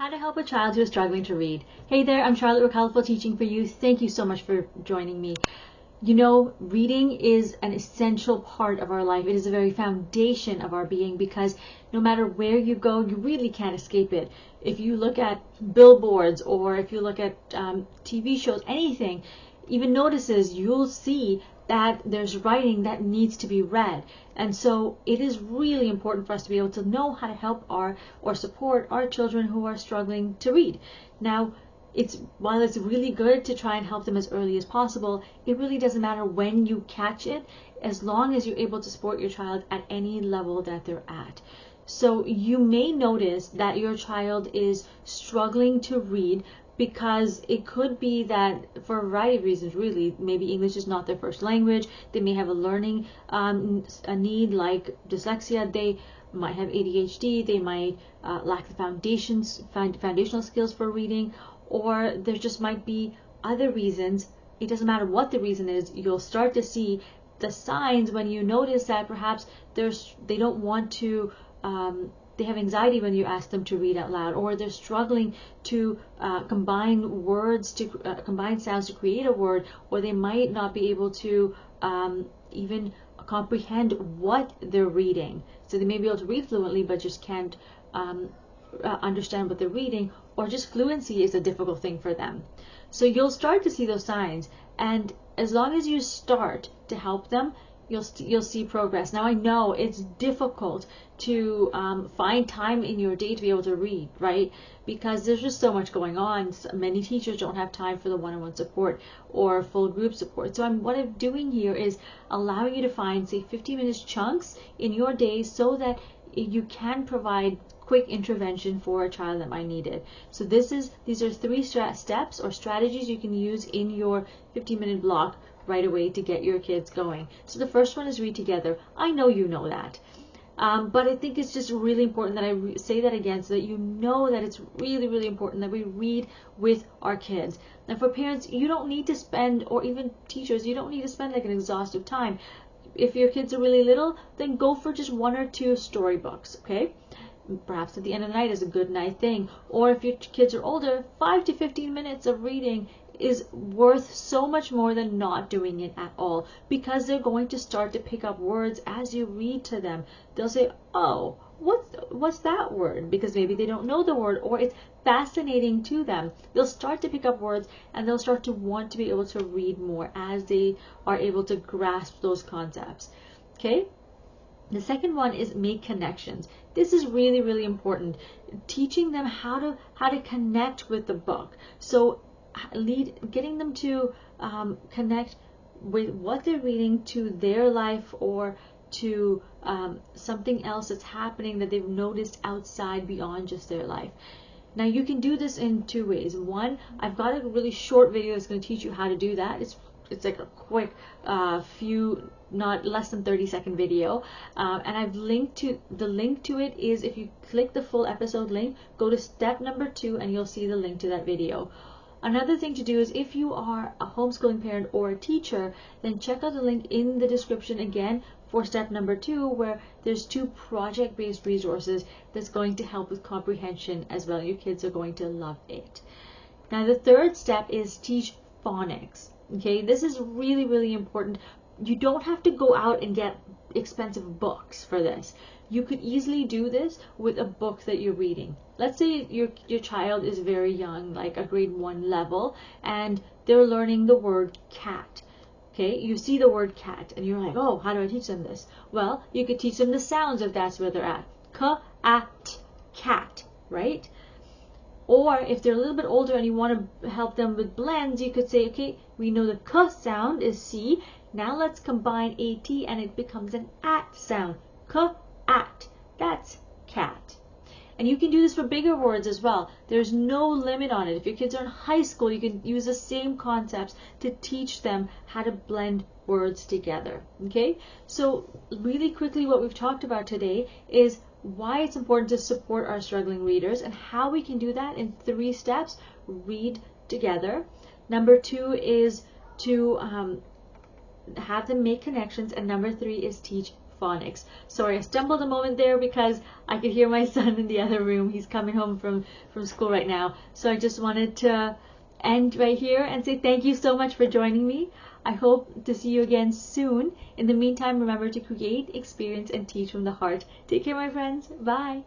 How to help a child who is struggling to read. Hey there, I'm Charlotte Recalful teaching for you. Thank you so much for joining me. You know, reading is an essential part of our life. It is the very foundation of our being because no matter where you go, you really can't escape it. If you look at billboards or if you look at TV shows, anything, even notices, you'll see that there's writing that needs to be read. And so it is really important for us to be able to know how to help or support our children who are struggling to read. Now, while it's really good to try and help them as early as possible, it really doesn't matter when you catch it, as long as you're able to support your child at any level that they're at. So you may notice that your child is struggling to read because it could be that for a variety of reasons, really. Maybe English is not their first language. They may have a learning a need like dyslexia. They might have ADHD. They might lack the foundational skills for reading, or there just might be other reasons. It doesn't matter what the reason is. You'll start to see the signs when you notice that perhaps they don't want to. They have anxiety when you ask them to read out loud, or they're struggling to combine words to combine sounds to create a word, or they might not be able to even comprehend what they're reading. So they may be able to read fluently, but just can't understand what they're reading, or just fluency is a difficult thing for them. So you'll start to see those signs, and as long as you start to help them, you'll see progress. Now I know it's difficult to find time in your day to be able to read, right? Because there's just so much going on. Many teachers don't have time for the one-on-one support or full group support. So what I'm doing here is allowing you to find, say, 50 minutes chunks in your day so that you can provide quick intervention for a child that might need it. So these are 3 steps or strategies you can use in your 15-minute block right away to get your kids going. So the first one is read together. I know you know that. But I think it's just really important that I say that again so that you know that it's really, really important that we read with our kids. And for parents, you don't need to spend, or even teachers, you don't need to spend like an exhaustive time. If your kids are really little, then go for just 1 or 2 storybooks, okay? Perhaps at the end of the night is a good night thing. Or if your kids are older, 5 to 15 minutes of reading is worth so much more than not doing it at all, because they're going to start to pick up words as you read to them. They'll say, oh, what's that word? Because maybe they don't know the word, or it's fascinating to them. They'll start to pick up words, and they'll start to want to be able to read more as they are able to grasp those concepts. Okay? The second one is make connections. This is really, really important. Teaching them how to connect with the book. So getting them to connect with what they're reading to their life, or to something else that's happening that they've noticed outside beyond just their life. Now you can do this in 2 ways. One, I've got a really short video that's going to teach you how to do that. It's like a quick not less than 30-second video, and I've linked to the link to it is, if you click the full episode link, go to step number 2 and you'll see the link to that video. Another thing to do is, if you are a homeschooling parent or a teacher, then check out the link in the description again for step number 2, where there's 2 project-based resources that's going to help with comprehension as well. Your kids are going to love it. Now the third step is teach phonics. Okay, this is really, really important. You don't have to go out and get expensive books for this. You could easily do this with a book that you're reading. Let's say your child is very young, like a grade 1 level, and they're learning the word cat. Okay, you see the word cat, and you're like, oh, how do I teach them this? Well, you could teach them the sounds if that's where they're at. K-at, cat, right? Or if they're a little bit older and you want to help them with blends, you could say, okay, we know the K sound is C. Now let's combine AT and it becomes an at sound. K-at. That's cat. And you can do this for bigger words as well. There's no limit on it. If your kids are in high school, you can use the same concepts to teach them how to blend words together. Okay? So really quickly, what we've talked about today is why it's important to support our struggling readers and how we can do that in 3 steps. Read together. Number 2 is to have them make connections, and number 3 is teach phonics. Sorry, I stumbled a moment there because I could hear my son in the other room. He's coming home from school right now. So I just wanted to end right here and say thank you so much for joining me. I hope to see you again soon. In the meantime, remember to create, experience, and teach from the heart. Take care, my friends. Bye.